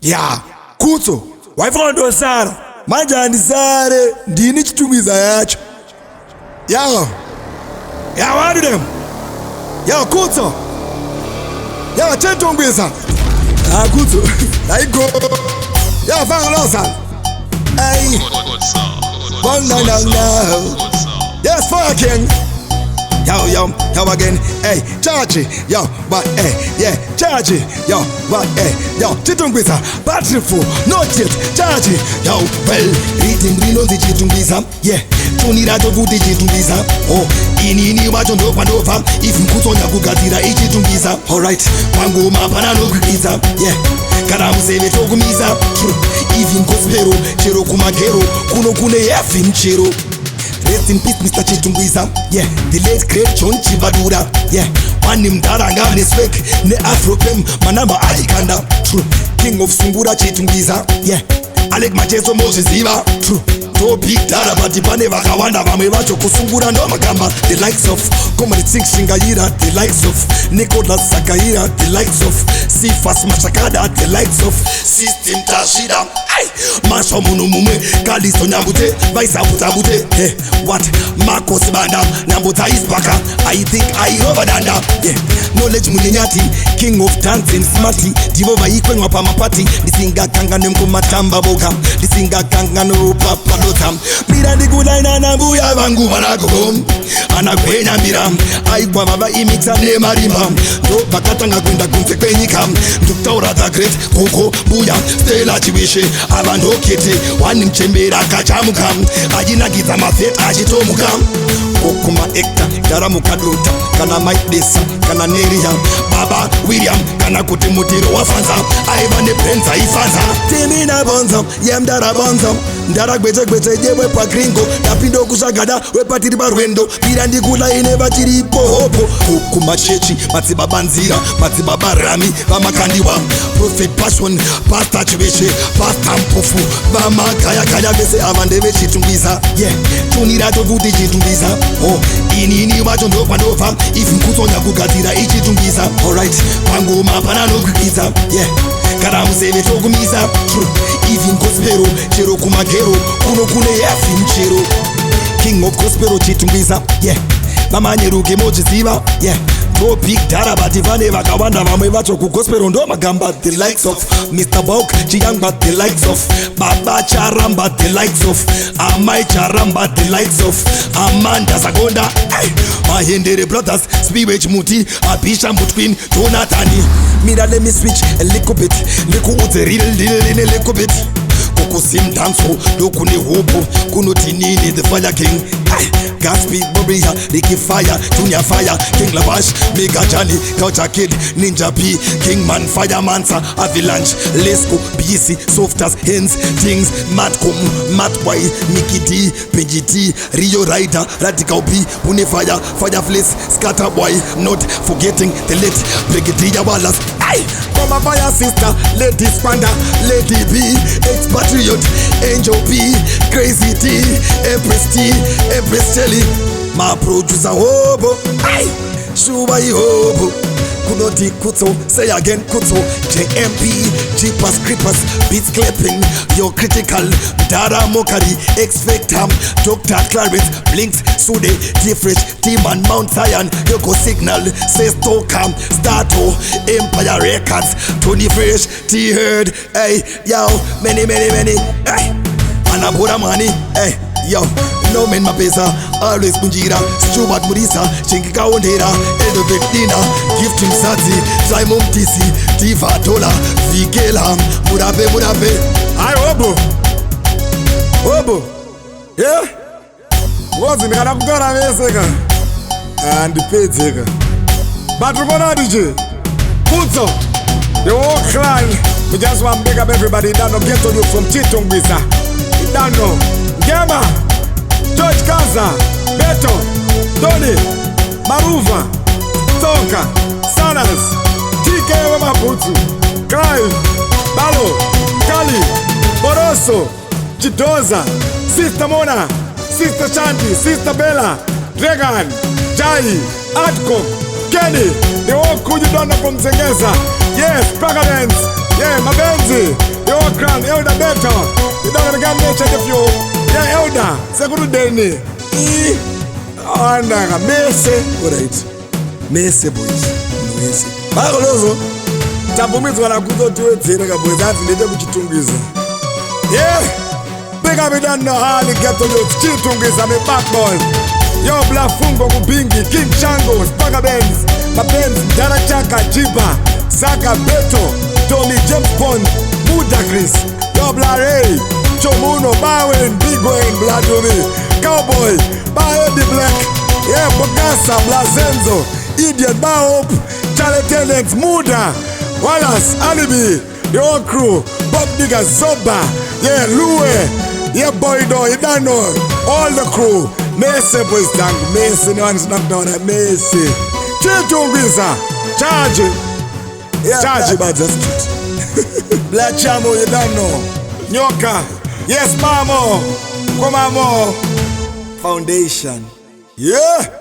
Ya, Kutso, waifondo Sara, manjani Sare, ndini Chitungwiza yacho. Yo, yeah, what do them? Yo, Kutso. Yo, Chitungwiza. Ah, Kutso, I go. Yo, Fangalosa. Hey. Bang, no, no, no. Yes, fucking. Yo again, hey, charge it, yo, but hey, yeah, charge it, yo, but hey, yo, Chitungwiza, battery full, not yet, charge it, yo, well, reading real D-Chitungwiza, yeah, tunira tovu D-Chitungwiza, oh, ini wacho ndo pandova, if mkutonya kugatira D-Chitungwiza, alright, pangu mapana no kwiza, yeah, kana museve tokumiza, true, even gospero, chero kumagero, kuno kune yafi mchero. Rest in peace, Mr. Chitungwiza. Yeah, the late great John Chibadura. Yeah, mani mdaranga ne swek ne Afropem manamba alikanda. True, King of Sungura Chitungwiza. Yeah, Alec Macheso Moses Iva. True, to big dada batipane vakawanda vamwe vacho kusungura ndo magamba. The likes of Comrade Singh Shingaira. The likes of Nicholas Sakaira. The likes of Sifas Machakada. The likes of System Tashida. Masho munu mume Kalisto nyambute Vaisa butabute. Hey, what? Marcos Banda Nambuta is baka. I think I overdanda. Yeah, knowledge mulinyati. King of dancing smarty. Divova ikwe nwapa mapati. Disinga kanga nemko matamba boka. Disinga kanga no papa lotam. Mira di kudaina nambuya vangu vanagogom. Anakwenya miram. Aikwa baba imixa ne marimam. Do bakatanga kwenda kumse kwenyikam. Nduktaura the great Koko Buya Stella Chiwishe Abandokete wani mchembera kachamuka ajinagiza mafeta achitomuka kokuma ekta daramuka dota kana Mike Desa kana Neria Baba William kana kuti mutiro wafanza aivane penza ifanza timina bonzo yemdara bonzo ndara gwete jewe pa gringo napindo kusagada wepatiri barwendo pirandi kula ine batiri pohopo kokuma chechi matsibaba nzira matsibaba rami vamakandiwa Prophet Passion Pastor Chiwishe Pastor Mpofu Bama kaya bese avandeve Chitungwiza. Yeah, tunira tovu D-Chitungwiza. Oh, ini wacho ndo pandova. If mkutonya kugatira D-Chitungwiza. Alright, pangu mapana no kwiza. Yeah, kana museve tokumiza. True, even gospero chero kumagero kuno kune yafi mchero. King of gospero Chitungwiza. Yeah, mama nyeruke mochiziva. Yeah, no big dada bativane vakawanda vamwe vacho kugospero ndo magamba. The likes of Mr. Bok Chiyangba. The likes of Baba Charamba. The likes of Amai Charamba. The likes of Amanda Zagonda. Hey, Mahendere brothers Spiwech Muti Abisha Mutqueen Jonathan. Mira, let me switch a little bit. Liku uze real in a little bit. Kusim danso dokune hopo kuno tinini the fire king. Gaspi Bobia Ricky Fire Junior Fire King Lavash Mega Johnny Culture Kid Ninja P King Man Firemansa Avalanche Lesco BC Softers Hands Things Matcom Matboy Mickey D PGT Rio Rider Radical B Unifire Fireflace Scatterboy. Not forgetting the late Brigadier Wallace. Aye, Mama Fire Sister Lady Spanda Lady B Ex-Patriot Angel B Crazy T Empress T Empress Shelly. My producer Hobo. Aye, Shuba Hobo. Kunoti Kutso, say again Kutso. JMP, Jeepers Creepers, Beats Clapping, You're Critical, Dara Mokari, X-Factor, Dr. Clarence, Blinks, Sude, T-Fresh, T-Man, Mount Zion, Yoko Signal, Sesto Cam, Stato, Empire Records, Tony Fresh, T-Herd, hey, yo, many, hey, Anabura Money, hey, yo. No men mapesa, always kunjira. Stuart Murisa, Chinkika Ondera, Edo Bekdina, Gift him Sati, Simon Tisi, Tifa Tola, Vikela, Murabe. Aye, Obo, yeah? What's in Kanakugana Meseka? And the pay taker. But Rumana DJ, Kutso, the whole clan, we just want to big up everybody that don't get to you from Chitungwiza. You don't know. Gema. George Kaza, Beto, Tony, Maruva, Tonka, Sanas, TK Wemaputu, Clive, Balo, Kali, Boroso, Chidoza, Sister Mona, Sister Shanti, Sister Bella, Dragon, Jai, Atko, Kenny, the whole crew you don't know from Zengeza. Yes, Pregadence, yeah, Mabenzi. background, elder better. You don't gonna get mentioned if you. Yeah, elder. Sekuru deni. Anda mese. Alright. Mese boys. Mese. Bagolozo. Tapumizi wana kuzotuwetsera kabweza anzi ndete kuchitungwiza. Yeah. Big up it on the hali ghetto youth. Chitungwiza me backbone. Yo Black Fungo Kubingi, King Chango, Spagga Benz, Mapenzi, Dara Chaka, Jiba, Zaka Beto, Tommy James Bond, Muda Chris, Yo Black Ray, Chomuno, Bowen, Big Wayne, Bladomi, Cowboy, Bayo the Black, yeah, Bokasa, Blazenzo, Idiot, Baop, Charlie Tenants, Muda, Wallace, Alibi, the whole crew, Bob Digger, Zoba, yeah, Louie, yeah, Boydo, Idano, all the crew. Mese boys tank, Mese no one's knocked down at Mese. D-Chitungwiza, charge it. Yeah, charge it, Dadza street. Black Chamo, you don't know. Nyoka, yes, Mamo. Come on, Foundation. Yeah.